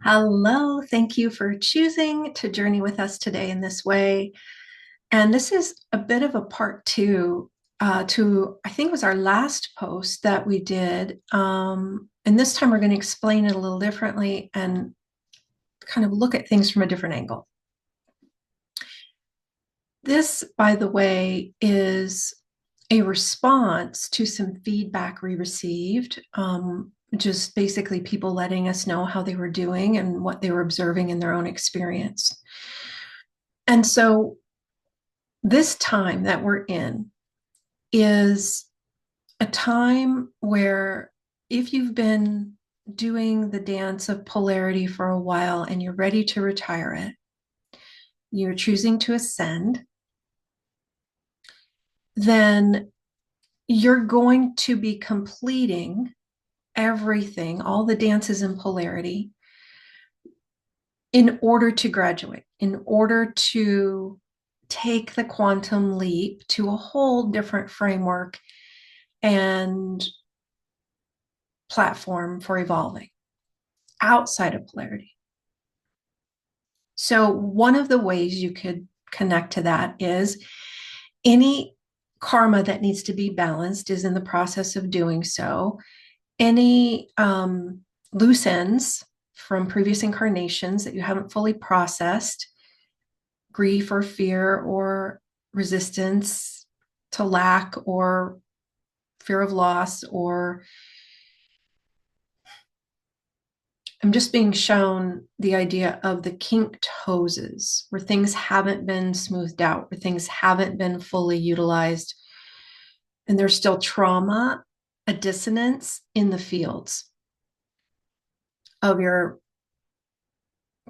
Hello, thank you for choosing to journey with us today in this way. And this is a bit of a part two to, I think it was our last post that we did. And this time we're going to explain it a little differently and kind of look at things from a different angle. This, by the way, is a response to some feedback we received. Just basically people letting us know how they were doing and what they were observing in their own experience. And so this time that we're in is a time where if you've been doing the dance of polarity for a while and you're ready to retire it, you're choosing to ascend, then you're going to be completing everything, all the dances in polarity, in order to graduate, in order to take the quantum leap to a whole different framework and platform for evolving outside of polarity. So, one of the ways you could connect to that is any karma that needs to be balanced is in the process of doing so. Any loose ends from previous incarnations that you haven't fully processed, grief or fear or resistance to lack or fear of loss, or I'm just being shown the idea of the kinked hoses where things haven't been smoothed out, where things haven't been fully utilized, and there's still trauma, a dissonance in the fields of your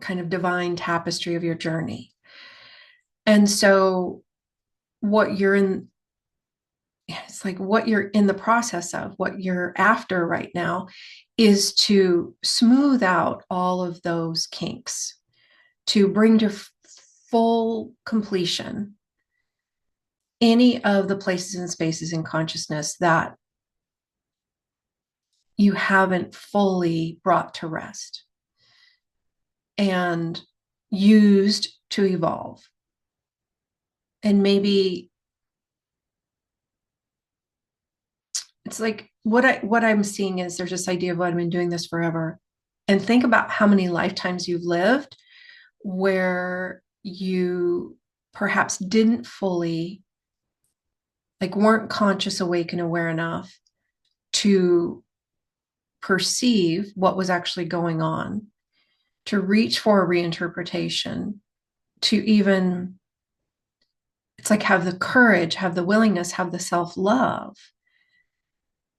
kind of divine tapestry of your journey. And so what you're in, it's like what you're in the process of, what you're after right now is to smooth out all of those kinks, to bring to full completion any of the places and spaces in consciousness that you haven't fully brought to rest and used to evolve. And maybe it's like what I'm seeing is there's this idea of, I've been doing this forever. And think about how many lifetimes you've lived where you perhaps didn't fully, like, weren't conscious, awake, and aware enough to perceive what was actually going on, to reach for a reinterpretation, to even, it's like, have the courage, have the willingness, have the self-love,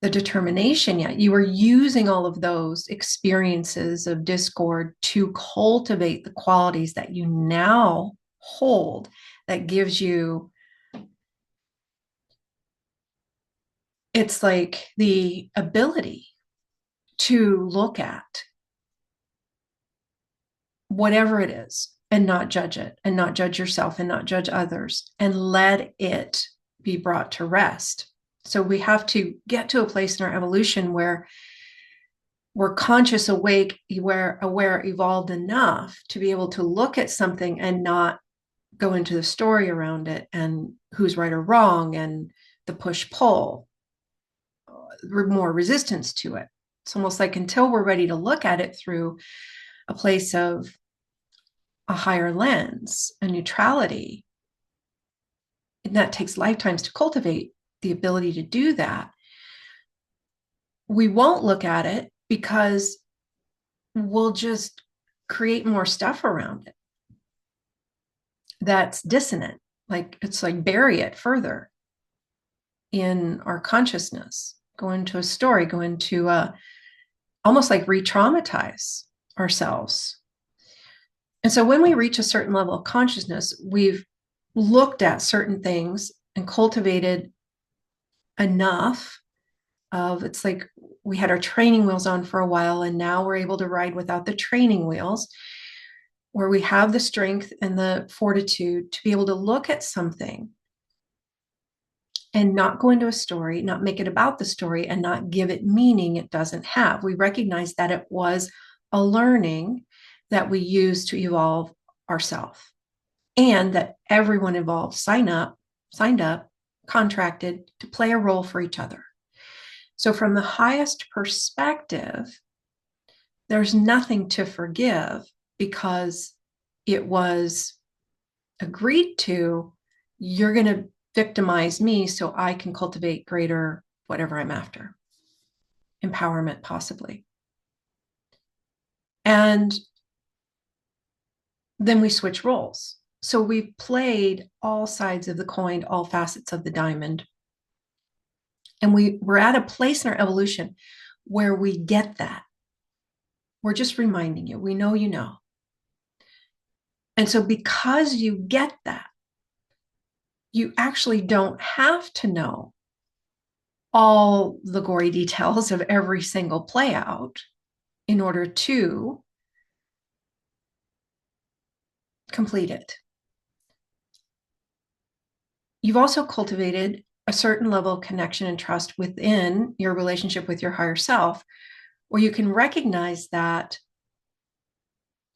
the determination. Yet you were using all of those experiences of discord to cultivate the qualities that you now hold, that gives you, it's like the ability to look at whatever it is and not judge it, and not judge yourself, and not judge others, and let it be brought to rest. So we have to get to a place in our evolution where we're conscious, awake, aware, evolved enough to be able to look at something and not go into the story around it and who's right or wrong and the push pull, more resistance to it. It's almost like until we're ready to look at it through a place of a higher lens, a neutrality, and that takes lifetimes to cultivate the ability to do that, we won't look at it because we'll just create more stuff around it that's dissonant. Like, it's like bury it further in our consciousness, go into a story, go into almost like re-traumatize ourselves. And so when we reach a certain level of consciousness, we've looked at certain things and cultivated enough of, it's like we had our training wheels on for a while, and now we're able to ride without the training wheels, where we have the strength and the fortitude to be able to look at something and not go into a story, not make it about the story, and not give it meaning it doesn't have. We recognize that it was a learning, that we use to evolve ourselves, and that everyone involved signed up, contracted to play a role for each other. So from the highest perspective, there's nothing to forgive because it was agreed to, you're going to victimize me so I can cultivate greater whatever I'm after, empowerment possibly. And then we switch roles. So we've played all sides of the coin, all facets of the diamond. And we're at a place in our evolution where we get that. We're just reminding you, we know you know. And so because you get that, you actually don't have to know all the gory details of every single play out in order to complete it. You've also cultivated a certain level of connection and trust within your relationship with your higher self, where you can recognize that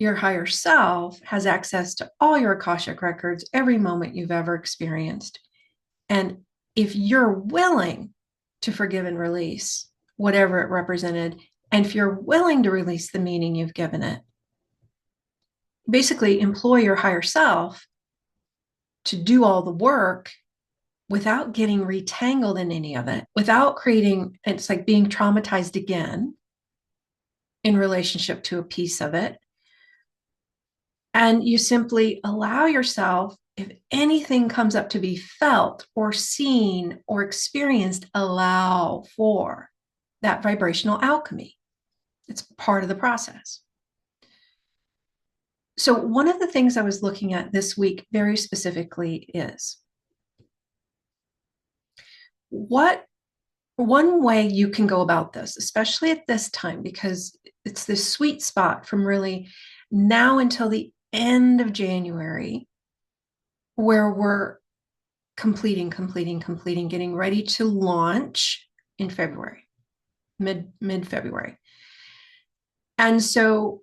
your higher self has access to all your Akashic records, every moment you've ever experienced. And if you're willing to forgive and release whatever it represented, and if you're willing to release the meaning you've given it, basically employ your higher self to do all the work without getting retangled in any of it, without creating, it's like being traumatized again in relationship to a piece of it. And you simply allow yourself, if anything comes up to be felt or seen or experienced, allow for that vibrational alchemy. It's part of the process. So one of the things I was looking at this week very specifically is what one way you can go about this, especially at this time, because it's this sweet spot from really now until the end of January, where we're completing, getting ready to launch in February, mid-February. And so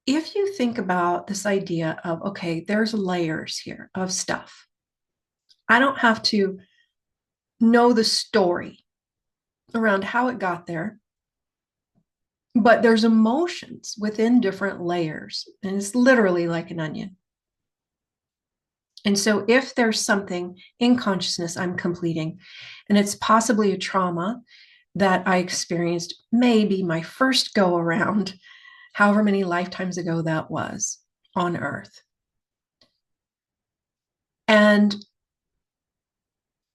if you think about this idea of, okay, there's layers here of stuff. I don't have to know the story around how it got there, but there's emotions within different layers, and it's literally like an onion. And so if there's something in consciousness I'm completing, and it's possibly a trauma that I experienced maybe my first go around, however many lifetimes ago that was on Earth. And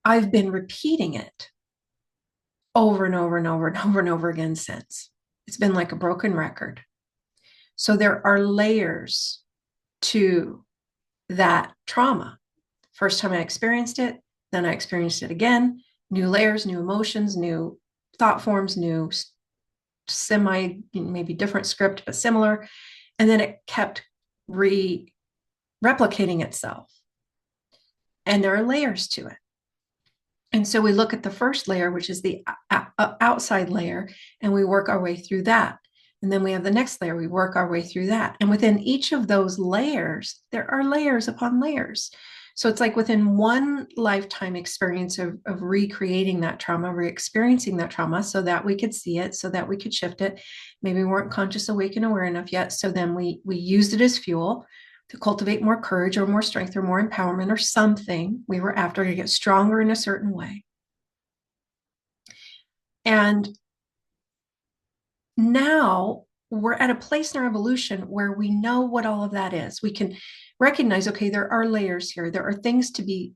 I've been repeating it over and over and over and over and over again since. It's been like a broken record. So there are layers to that trauma. First time I experienced it, then I experienced it again, new layers, new emotions, new thought forms, new semi, maybe different script, but similar. And then it kept replicating itself. And there are layers to it. And so we look at the first layer, which is the outside layer, and we work our way through that. And then we have the next layer, we work our way through that. And within each of those layers, there are layers upon layers. So it's like within one lifetime experience of recreating that trauma, re-experiencing that trauma so that we could see it, so that we could shift it. Maybe we weren't conscious, awake, and aware enough yet. So then we used it as fuel to cultivate more courage or more strength or more empowerment or something we were after to get stronger in a certain way. And now we're at a place in our evolution where we know what all of that is. We can recognize, okay, there are layers here. There are things to be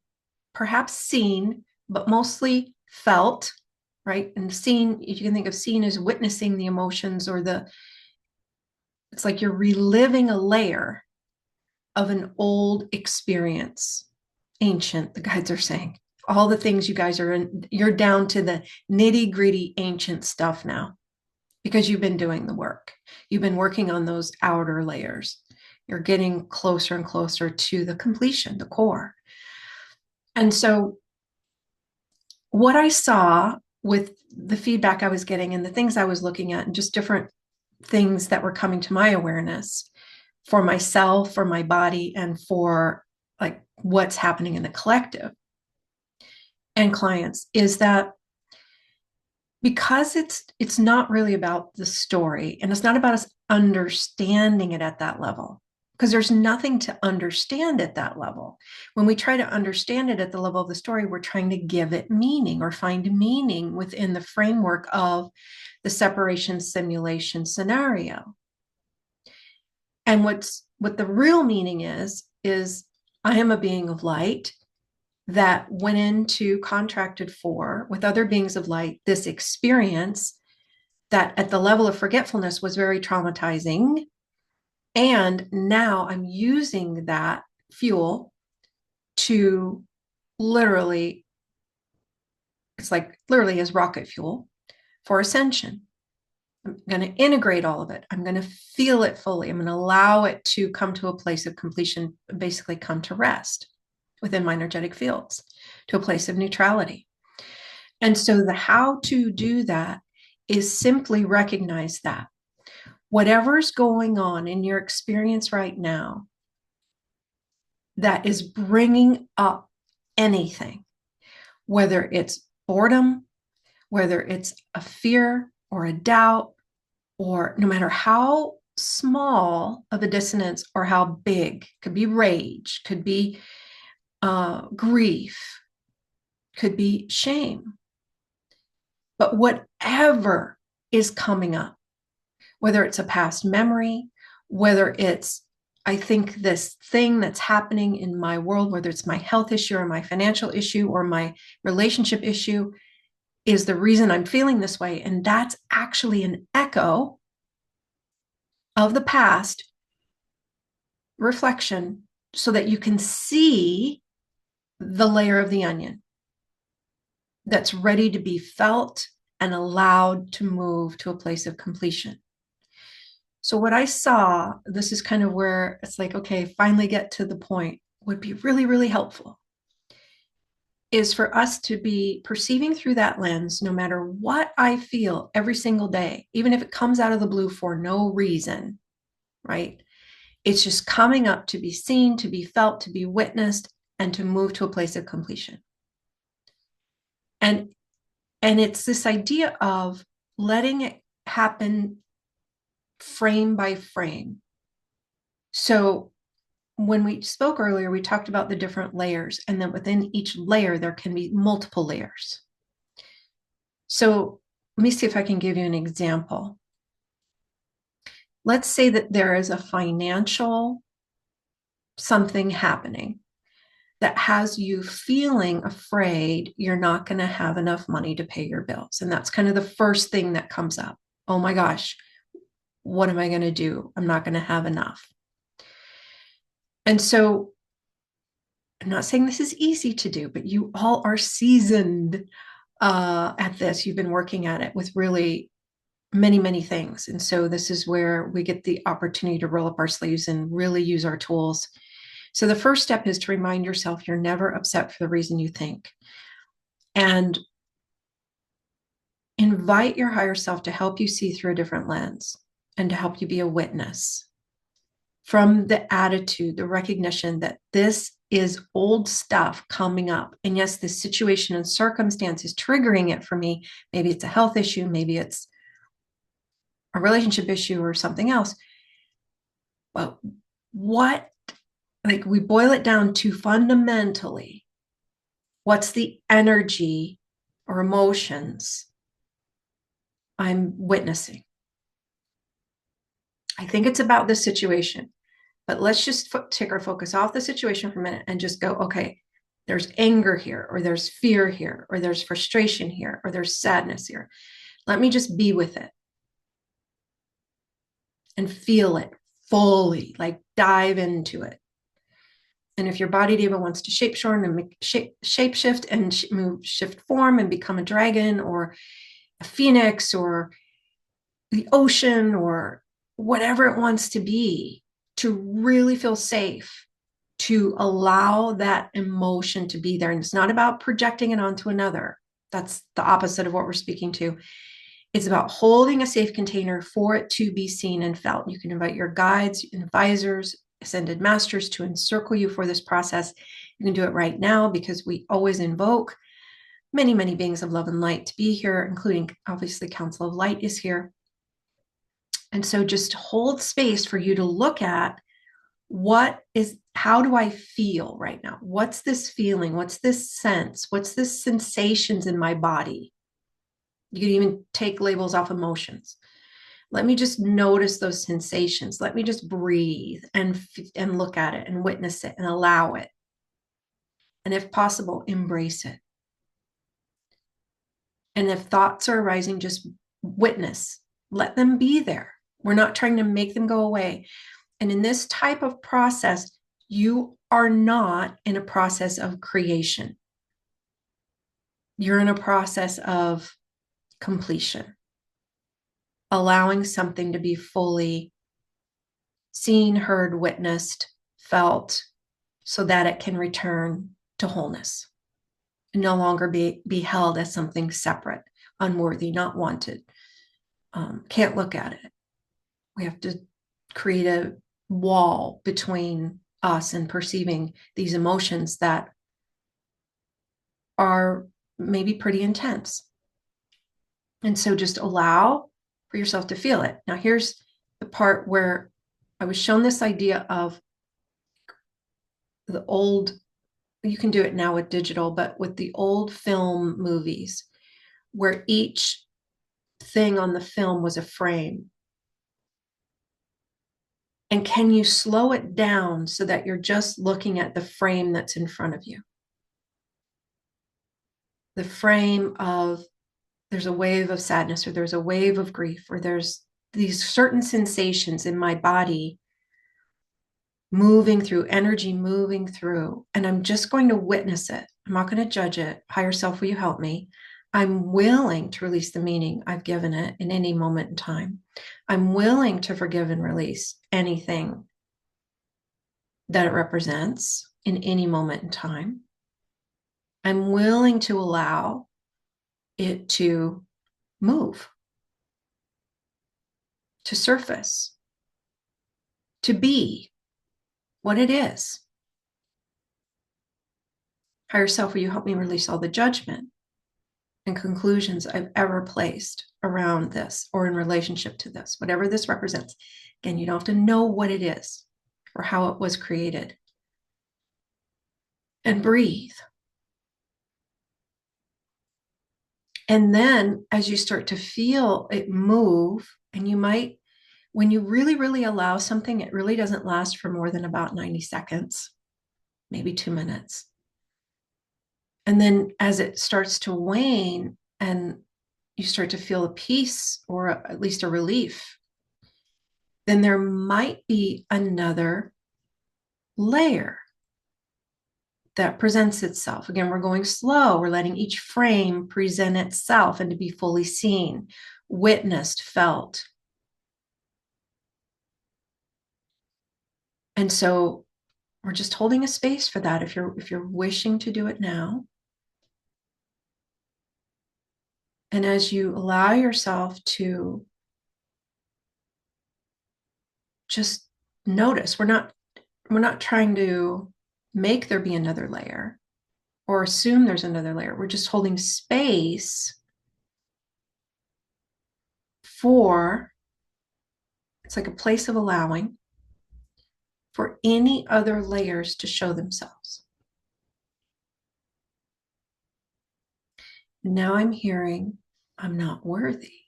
perhaps seen, but mostly felt, right? And seen, if you can think of seen as witnessing the emotions or it's like you're reliving a layer of an old experience, ancient, the guides are saying. All the things you guys are in, you're down to the nitty-gritty ancient stuff now because you've been doing the work. You've been working on those outer layers. You're getting closer and closer to the completion, the core. And so what I saw with the feedback I was getting and the things I was looking at and just different things that were coming to my awareness for myself, for my body, and for like what's happening in the collective and clients, is that because it's not really about the story, and it's not about us understanding it at that level, because there's nothing to understand at that level. When we try to understand it at the level of the story, we're trying to give it meaning or find meaning within the framework of the separation simulation scenario. And what the real meaning is I am a being of light that went into contracted for with other beings of light this experience that at the level of forgetfulness was very traumatizing. And now I'm using that fuel to literally, it's like literally as rocket fuel for ascension. I'm going to integrate all of it. I'm going to feel it fully. I'm going to allow it to come to a place of completion, basically come to rest within my energetic fields, to a place of neutrality. And so the how to do that is simply recognize that whatever's going on in your experience right now that is bringing up anything, whether it's boredom, whether it's a fear or a doubt, or no matter how small of a dissonance or how big, could be rage, could be grief, could be shame. But whatever is coming up, whether it's a past memory, whether it's, I think this thing that's happening in my world, whether it's my health issue or my financial issue or my relationship issue, is the reason I'm feeling this way. And that's actually an echo of the past reflection, so that you can see the layer of the onion that's ready to be felt and allowed to move to a place of completion. So what I saw, this is kind of where it's like, okay, finally get to the point, would be really, really helpful, is for us to be perceiving through that lens, no matter what I feel every single day, even if it comes out of the blue for no reason, right? It's just coming up to be seen, to be felt, to be witnessed, and to move to a place of completion. And it's this idea of letting it happen frame by frame. So when we spoke earlier, we talked about the different layers, and then within each layer, there can be multiple layers. So let me see if I can give you an example. Let's say that there is a financial something happening that has you feeling afraid you're not going to have enough money to pay your bills. And that's kind of the first thing that comes up. Oh my gosh, what am I going to do? I'm not going to have enough. And so I'm not saying this is easy to do, but you all are seasoned at this. You've been working at it with really many, many things. And so this is where we get the opportunity to roll up our sleeves and really use our tools. So the first step is to remind yourself you're never upset for the reason you think. And invite your higher self to help you see through a different lens and to help you be a witness from the attitude, the recognition that this is old stuff coming up. And yes, this situation and circumstance is triggering it for me. Maybe it's a health issue, maybe it's a relationship issue or something else. But what, like, we boil it down to fundamentally, what's the energy or emotions I'm witnessing? I think it's about this situation, but let's just take our focus off the situation for a minute and just go, okay, there's anger here, or there's fear here, or there's frustration here, or there's sadness here. Let me just be with it and feel it fully, like dive into it. And if your body even wants to shape shorten and shape shift and move, shift form and become a dragon or a phoenix or the ocean or whatever it wants to be, to really feel safe, to allow that emotion to be there. And it's not about projecting it onto another. That's the opposite of what we're speaking to. It's about holding a safe container for it to be seen and felt. You can invite your guides, advisors, ascended masters to encircle you for this process. You can do it right now because we always invoke many, many beings of love and light to be here, including obviously Council of Light is here. And so just hold space for you to look at how do I feel right now? What's this feeling? What's this sense? What's this sensations in my body? You can even take labels off emotions. Let me just notice those sensations. Let me just breathe and look at it and witness it and allow it. And if possible, embrace it. And if thoughts are arising, just witness. Let them be there. We're not trying to make them go away. And in this type of process, you are not in a process of creation. You're in a process of completion, allowing something to be fully seen, heard, witnessed, felt, so that it can return to wholeness and no longer be held as something separate, unworthy, not wanted. Can't look at it. We have to create a wall between us and perceiving these emotions that are maybe pretty intense. And so just allow for yourself to feel it. Now, here's the part where I was shown this idea of the old, you can do it now with digital, but with the old film movies, where each thing on the film was a frame. And can you slow it down so that you're just looking at the frame that's in front of you? The frame of there's a wave of sadness, or there's a wave of grief, or there's these certain sensations in my body moving through, energy moving through, and I'm just going to witness it. I'm not going to judge it. Higher self, will you help me? I'm willing to release the meaning I've given it in any moment in time. I'm willing to forgive and release anything that it represents in any moment in time. I'm willing to allow it to move, to surface, to be what it is. Higher self, will you help me release all the judgment and conclusions I've ever placed around this or in relationship to this, whatever this represents. Again, you don't have to know what it is or how it was created. And breathe. And then as you start to feel it move, and you might, when you really, really allow something, it really doesn't last for more than about 90 seconds, maybe 2 minutes. And then as it starts to wane and you start to feel a peace or at least a relief, then there might be another layer that presents itself. Again, we're going slow. We're letting each frame present itself and to be fully seen, witnessed, felt. And so we're just holding a space for that if you're wishing to do it now. And as you allow yourself to just notice, we're not trying to make there be another layer or assume there's another layer. We're just holding space for, it's like a place of allowing for any other layers to show themselves. Now I'm hearing, I'm not worthy.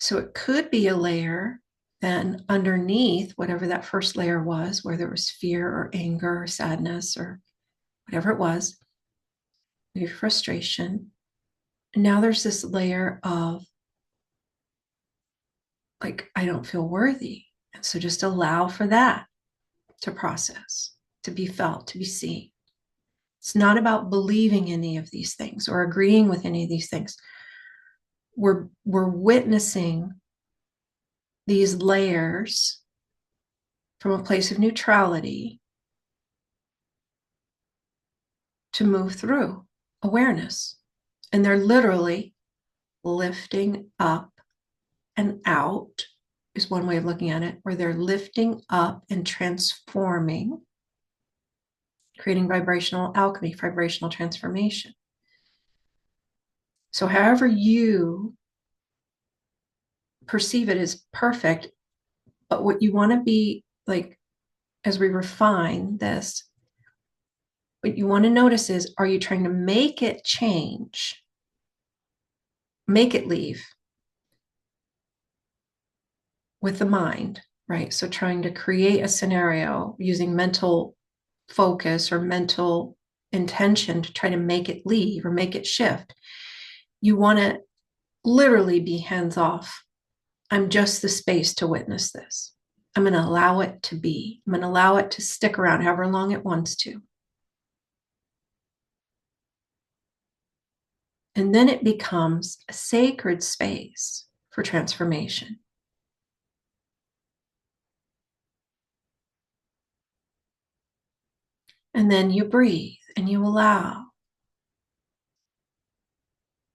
So it could be a layer then underneath whatever that first layer was, where there was fear or anger or sadness or whatever it was, maybe frustration. And now there's this layer of like, I don't feel worthy. And so just allow for that to process, to be felt, to be seen. It's not about believing any of these things or agreeing with any of these things. We're witnessing these layers from a place of neutrality to move through awareness. And they're literally lifting up and out is one way of looking at it, where they're lifting up and transforming, creating vibrational alchemy, vibrational transformation. So however you perceive it is perfect, but what you want to be like, as we refine this, what you want to notice is, are you trying to make it change, make it leave with the mind, right? So trying to create a scenario using mental focus or mental intention to try to make it leave or make it shift. You want to literally be hands off. I'm just the space to witness this. I'm going to allow it to be. I'm going to allow it to stick around however long it wants to. And then it becomes a sacred space for transformation. And then you breathe and you allow.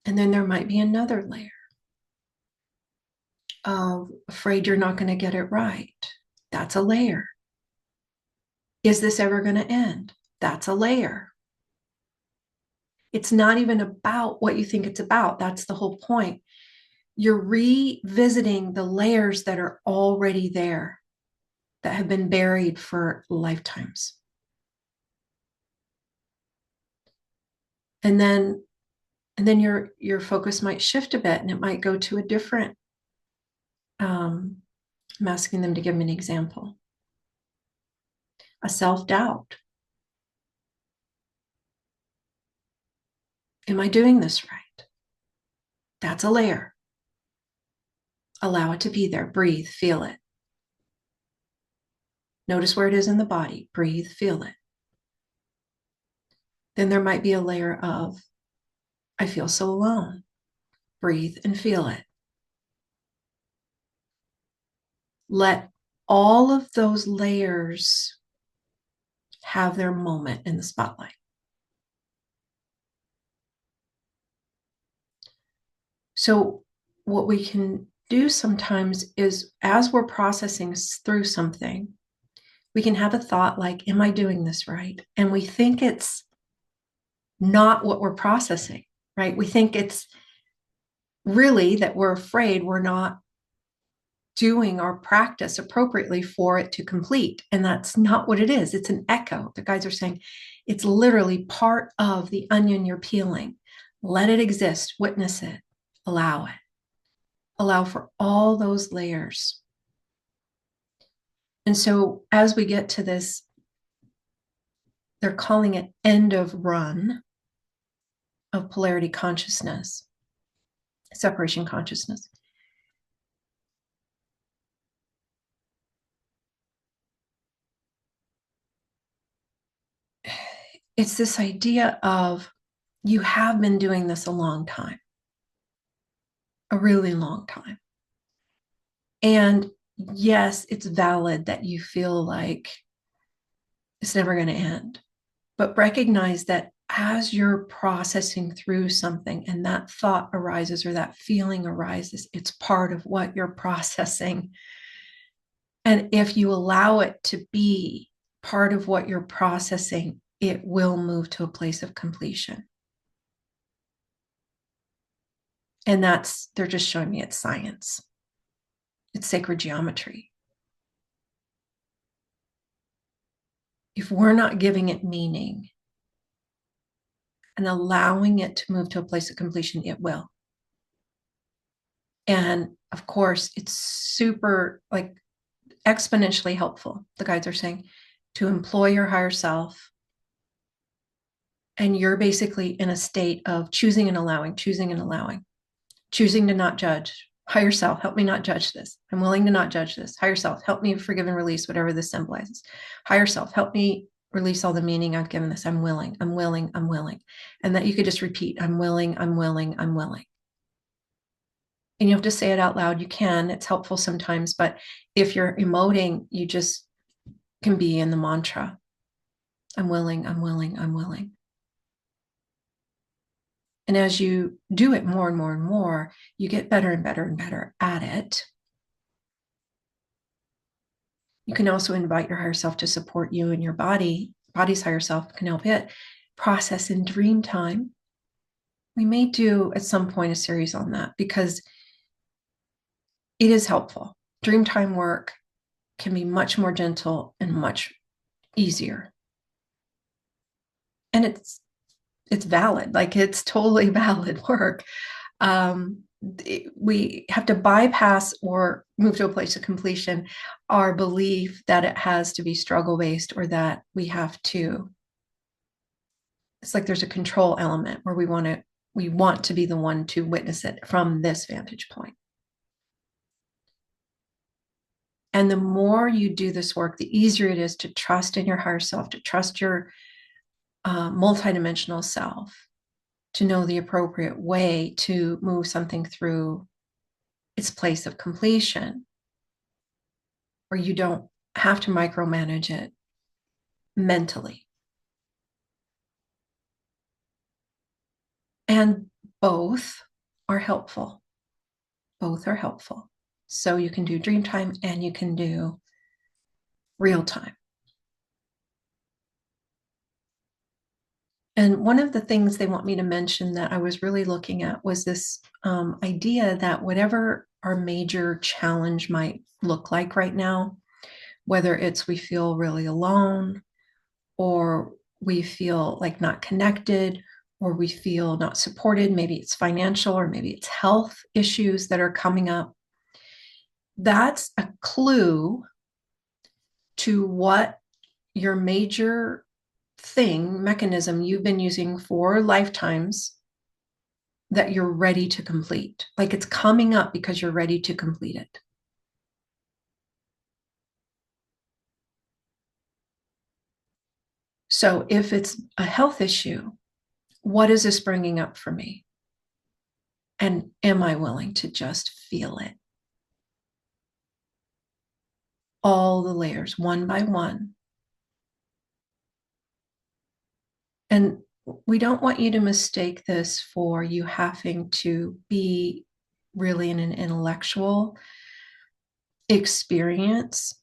And then there might be another layer of afraid you're not going to get it right. That's a layer. Is this ever going to end? That's a layer. It's not even about what you think it's about. That's the whole point. You're revisiting the layers that are already there, that have been buried for lifetimes. And then your focus might shift a bit, and it might go to a different, I'm asking them to give me an example. A self-doubt. Am I doing this right? That's a layer. Allow it to be there. Breathe, feel it. Notice where it is in the body. Breathe, feel it. Then there might be a layer of, I feel so alone. Breathe and feel it. Let all of those layers have their moment in the spotlight. So what we can do sometimes is, as we're processing through something, we can have a thought like, am I doing this right? And we think it's not what we're processing, right? We think it's really that we're afraid we're not doing our practice appropriately for it to complete. And that's not what it is. It's an echo. The guides are saying it's literally part of the onion you're peeling. Let it exist, witness it, allow it. Allow for all those layers. And so as we get to this, they're calling it end of run of polarity consciousness, separation consciousness. It's this idea of, you have been doing this a long time, a really long time. And yes, it's valid that you feel like it's never going to end, but recognize that as you're processing through something and that thought arises or that feeling arises, it's part of what you're processing. And if you allow it to be part of what you're processing, it will move to a place of completion. And they're just showing me it's science. It's sacred geometry. If we're not giving it meaning and allowing it to move to a place of completion, it will. And of course, it's super like exponentially helpful, the guides are saying, to employ your higher self. And you're basically in a state of choosing and allowing, choosing and allowing, choosing to not judge. Higher self, help me not judge this. I'm willing to not judge this. Higher self, help me forgive and release whatever this symbolizes. Higher self, help me release all the meaning I've given this. I'm willing, I'm willing, I'm willing. And that you could just repeat, I'm willing, I'm willing, I'm willing. And you have to say it out loud. You can, it's helpful sometimes, but if you're emoting, you just can be in the mantra. I'm willing, I'm willing, I'm willing. And as you do it more and more and more, you get better and better and better at it. You can also invite your higher self to support you, and your body's higher self can help it process in dream time. We may do at some point a series on that because it is helpful. Dreamtime work can be much more gentle and much easier. And it's valid, like it's totally valid work. We have to bypass or move to a place of completion our belief that it has to be struggle based, or that we have to, it's like there's a control element where we want to be the one to witness it from this vantage point. And the more you do this work, the easier it is to trust in your higher self, to trust your multidimensional self, to know the appropriate way to move something through its place of completion, where you don't have to micromanage it mentally. And both are helpful. Both are helpful. So you can do dream time and you can do real time. And one of the things they want me to mention that I was really looking at was this idea that whatever our major challenge might look like right now, whether it's we feel really alone, or we feel like not connected, or we feel not supported, maybe it's financial, or maybe it's health issues that are coming up, that's a clue to what your major mechanism you've been using for lifetimes that you're ready to complete. Like it's coming up because you're ready to complete it. So if it's a health issue, what is this bringing up for me? And am I willing to just feel it? All the layers, one by one. And we don't want you to mistake this for you having to be really in an intellectual experience.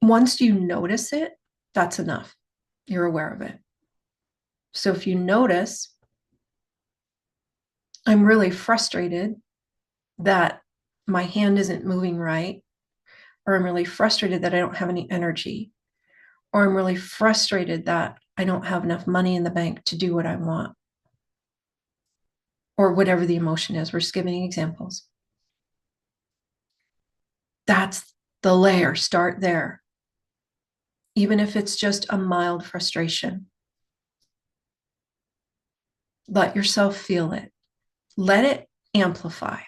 Once you notice it, that's enough. You're aware of it. So if you notice, I'm really frustrated that my hand isn't moving right, or I'm really frustrated that I don't have any energy, or I'm really frustrated that I don't have enough money in the bank to do what I want, or whatever the emotion is. We're just giving examples. That's the layer. Start there. Even if it's just a mild frustration, let yourself feel it. Let it amplify.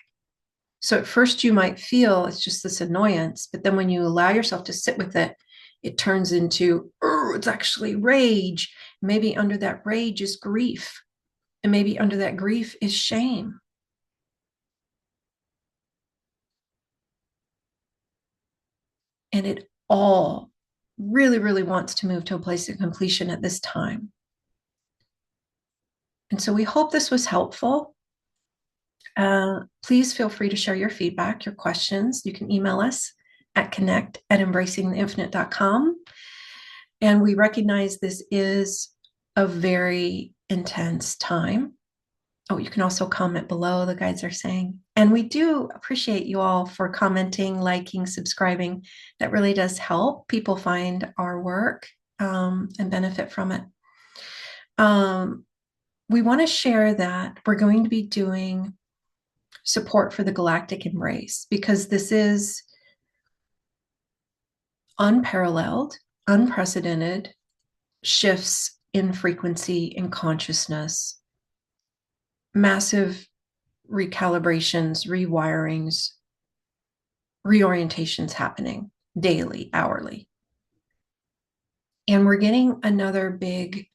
So at first you might feel it's just this annoyance, but then when you allow yourself to sit with it, it turns into, oh, it's actually rage. Maybe under that rage is grief. And maybe under that grief is shame. And it all really, really wants to move to a place of completion at this time. And so we hope this was helpful. Please feel free to share your feedback, your questions. You can email us at connect@embracingtheinfinite.com. And we recognize this is a very intense time. Oh, you can also comment below, the guides are saying. And we do appreciate you all for commenting, liking, subscribing. That really does help people find our work and benefit from it. We want to share that we're going to be doing support for the galactic embrace, because this is unparalleled, unprecedented shifts in frequency and consciousness, massive recalibrations, rewirings, reorientations happening daily, hourly. And we're getting another big,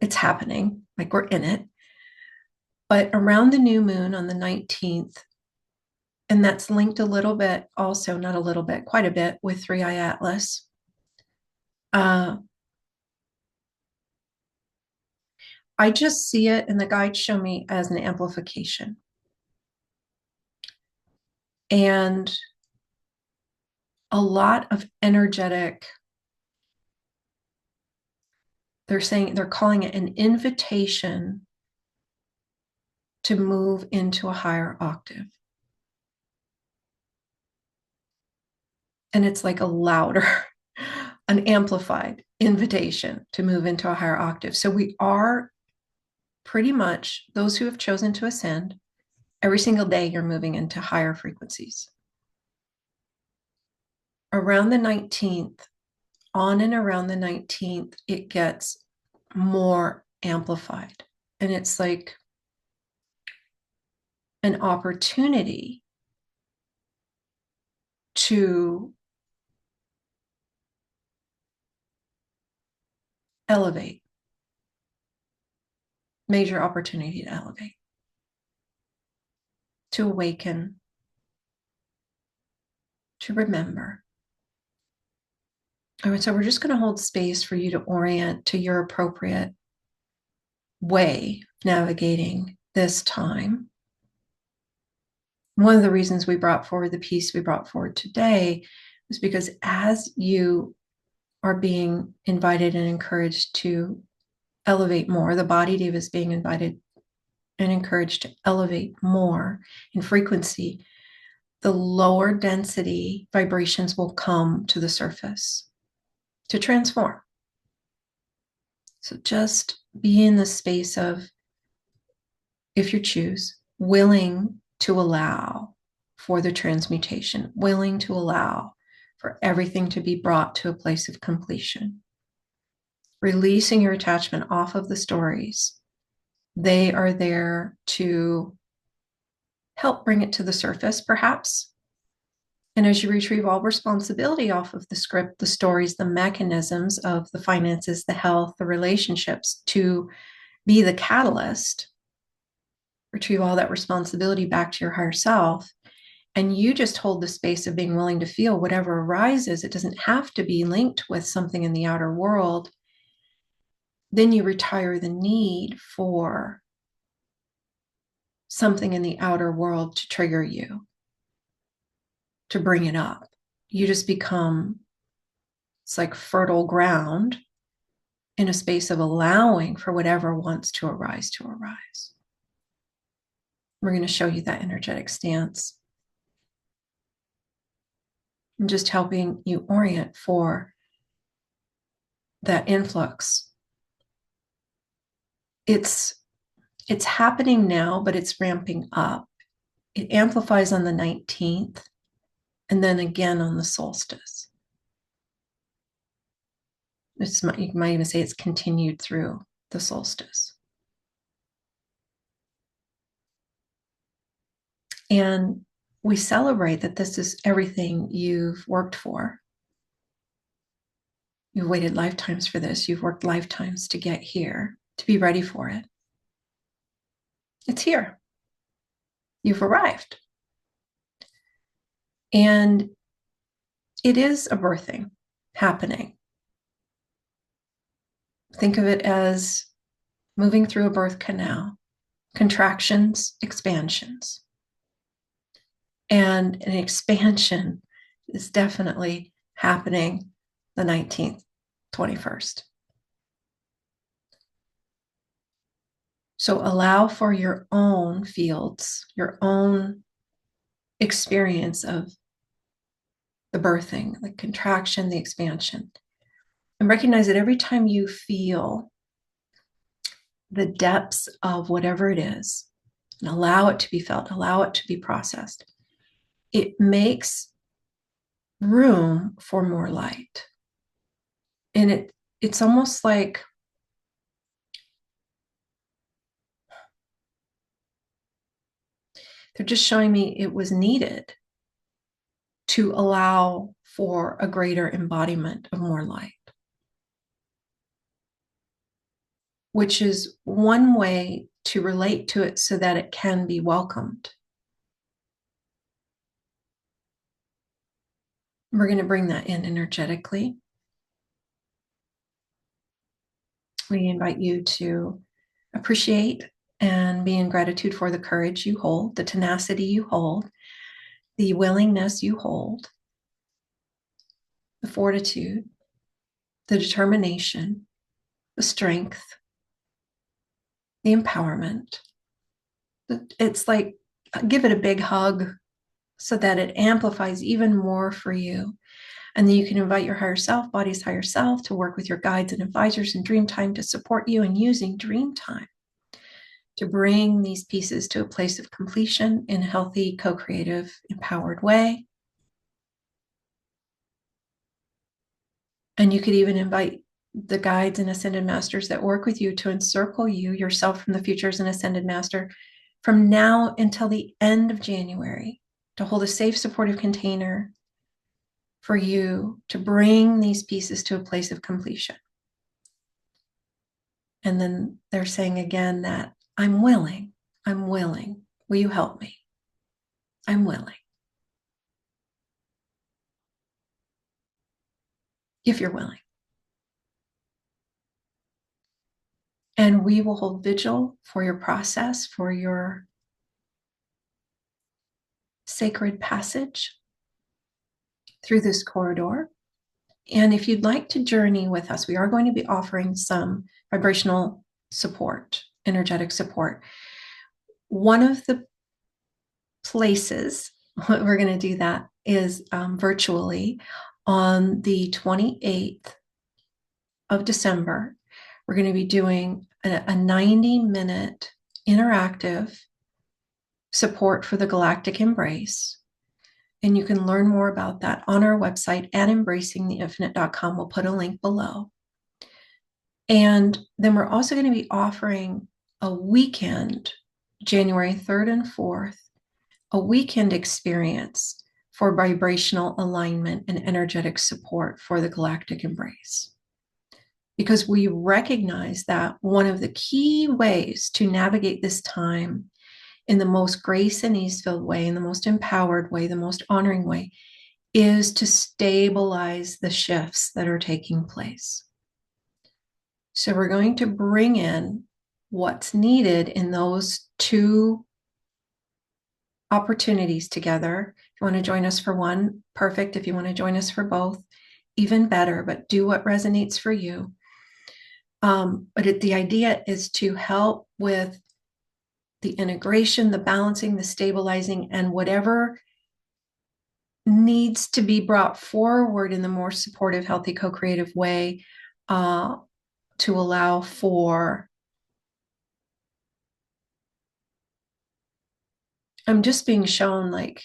it's happening, like we're in it, but around the new moon on the 19th, and that's linked a little bit also, not a little bit, quite a bit with 3i Atlas. I just see it, and the guides show me as an amplification. And a lot of energetic, they're calling it an invitation to move into a higher octave. And it's like a louder, an amplified invitation to move into a higher octave. So we are pretty much, those who have chosen to ascend, every single day you're moving into higher frequencies. Around the 19th, on and around the 19th, it gets more amplified. And it's like an opportunity to elevate, major opportunity to elevate, to awaken, to remember. And so we're just going to hold space for you to orient to your appropriate way of navigating this time. One of the reasons we brought forward the piece we brought forward today was because as you are being invited and encouraged to elevate more, the body diva is being invited and encouraged to elevate more in frequency, the lower density vibrations will come to the surface to transform. So just be in the space of, if you choose, willing to allow for the transmutation, willing to allow for everything to be brought to a place of completion. Releasing your attachment off of the stories. They are there to help bring it to the surface, perhaps. And as you retrieve all responsibility off of the script, the stories, the mechanisms of the finances, the health, the relationships, to be the catalyst, retrieve all that responsibility back to your higher self, and you just hold the space of being willing to feel whatever arises. It doesn't have to be linked with something in the outer world. Then you retire the need for something in the outer world to trigger you, to bring it up. You just become, it's like fertile ground in a space of allowing for whatever wants to arise to arise. We're going to show you that energetic stance. I'm just helping you orient for that influx. It's happening now, but it's ramping up. It amplifies on the 19th and then again on the solstice. You might even say it's continued through the solstice. And we celebrate that this is everything you've worked for. You've waited lifetimes for this. You've worked lifetimes to get here, to be ready for it. It's here. You've arrived. And it is a birthing happening. Think of it as moving through a birth canal, contractions, expansions. And an expansion is definitely happening the 19th, 21st. So allow for your own fields, your own experience of the birthing, the contraction, the expansion. And recognize that every time you feel the depths of whatever it is, and allow it to be felt, allow it to be processed, it makes room for more light. And it's almost like they're just showing me it was needed to allow for a greater embodiment of more light, which is one way to relate to it so that it can be welcomed. We're going to bring that in energetically. We invite you to appreciate and be in gratitude for the courage you hold, the tenacity you hold, the willingness you hold, the fortitude, the determination, the strength, the empowerment. It's like, give it a big hug so that it amplifies even more for you. And then you can invite your higher self, body's higher self, to work with your guides and advisors in dream time to support you in using dream time to bring these pieces to a place of completion in a healthy, co-creative, empowered way. And you could even invite the guides and ascended masters that work with you to encircle you, yourself from the future as an ascended master, from now until the end of January, to hold a safe, supportive container for you to bring these pieces to a place of completion. And then they're saying again that I'm willing. Will you help me? I'm willing. If you're willing. And we will hold vigil for your process, for your sacred passage through this corridor. And if you'd like to journey with us, we are going to be offering some vibrational support, energetic support. One of the places we're going to do that is virtually on the 28th of December. We're going to be doing a 90-minute interactive support for the galactic embrace. And you can learn more about that on our website at embracingtheinfinite.com. We'll put a link below. And then we're also going to be offering a weekend, January 3rd and 4th, a weekend experience for vibrational alignment and energetic support for the galactic embrace. Because we recognize that one of the key ways to navigate this time in the most grace and ease-filled way, in the most empowered way, the most honoring way, is to stabilize the shifts that are taking place. So we're going to bring in what's needed in those two opportunities together. If you want to join us for one, perfect. If you want to join us for both, even better, but do what resonates for you. But the idea is to help with the integration, the balancing, the stabilizing, and whatever needs to be brought forward in the more supportive, healthy, co-creative way to allow for, I'm just being shown like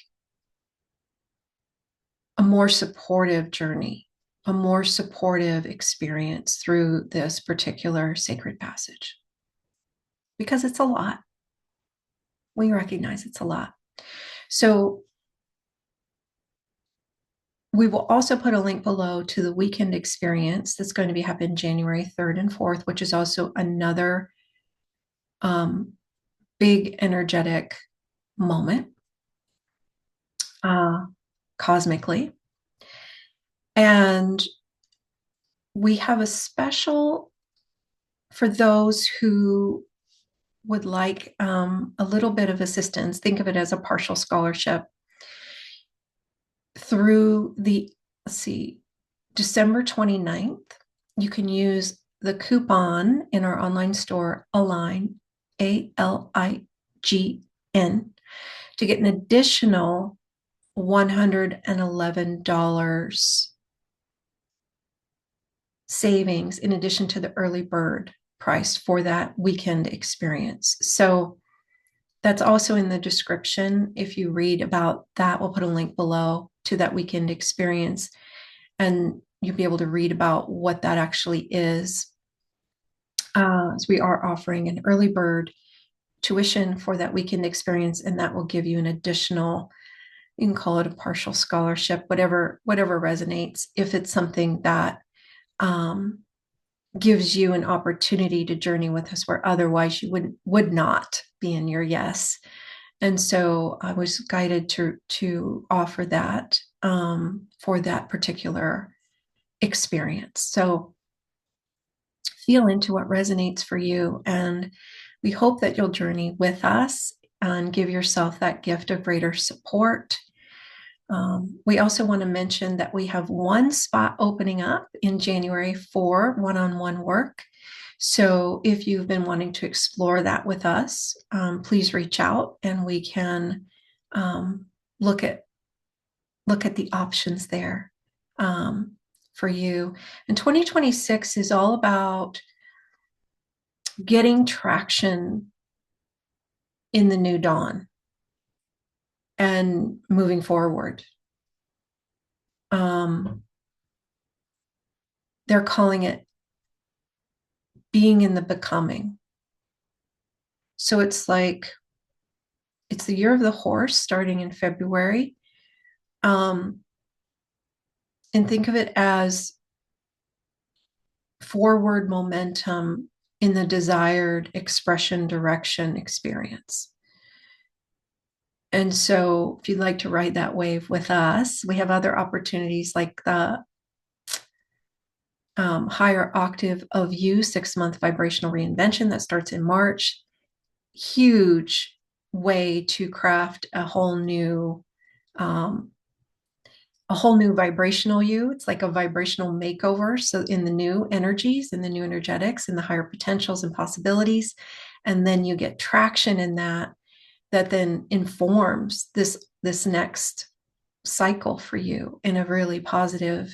a more supportive journey, a more supportive experience through this particular sacred passage. Because it's a lot. We recognize it's a lot. So we will also put a link below to the weekend experience that's going to be happening January 3rd and 4th, which is also another big energetic moment cosmically. And we have a special for those who would like a little bit of assistance. Think of it as a partial scholarship through the, December 29th. You can use the coupon in our online store, ALIGN, ALIGN, to get an additional $111 savings in addition to the early bird price for that weekend experience. So that's also in the description. If you read about that, we'll put a link below to that weekend experience, and you'll be able to read about what that actually is. So we are offering an early bird tuition for that weekend experience, and that will give you an additional, you can call it a partial scholarship, whatever resonates, if it's something that gives you an opportunity to journey with us where otherwise you would not be in your yes. And so I was guided to offer that for that particular experience. So feel into what resonates for you. And we hope that you'll journey with us and give yourself that gift of greater support. We also want to mention that we have one spot opening up in January for one-on-one work. So if you've been wanting to explore that with us, please reach out and we can look at the options there for you. And 2026 is all about getting traction in the new dawn and moving forward. They're calling it being in the becoming. So it's like, it's the year of the horse starting in February. And think of it as forward momentum in the desired expression, direction, experience. And so if you'd like to ride that wave with us, we have other opportunities like the higher octave of you 6-month vibrational reinvention that starts in March. Huge way to craft a whole new vibrational you. It's like a vibrational makeover. So in the new energies, in the new energetics, in the higher potentials and possibilities. And then you get traction in that then informs this next cycle for you in a really positive,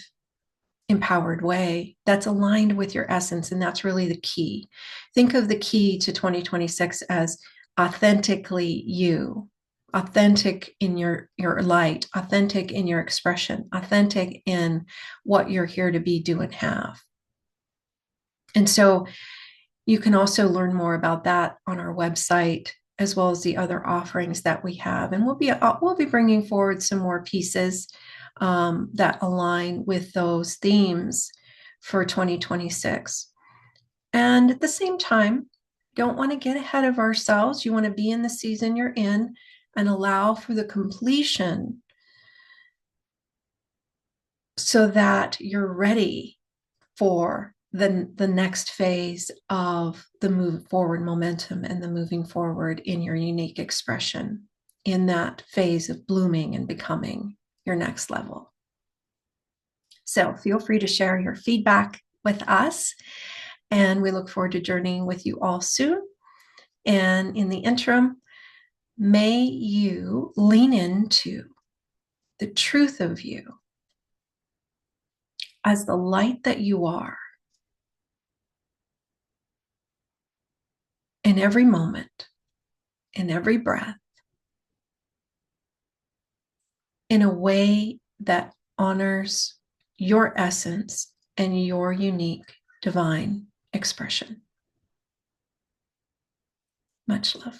empowered way that's aligned with your essence. And that's really the key. Think of the key to 2026 as authentically you, authentic in your light, authentic in your expression, authentic in what you're here to be, do, and have. And so you can also learn more about that on our website, as well as the other offerings that we have. And we'll be bringing forward some more pieces that align with those themes for 2026. And at the same time, don't want to get ahead of ourselves. You want to be in the season you're in and allow for the completion so that you're ready for the next phase of the move forward momentum and the moving forward in your unique expression in that phase of blooming and becoming your next level. So feel free to share your feedback with us, and we look forward to journeying with you all soon. And in the interim, may you lean into the truth of you as the light that you are in every moment, in every breath, in a way that honors your essence and your unique divine expression. Much love.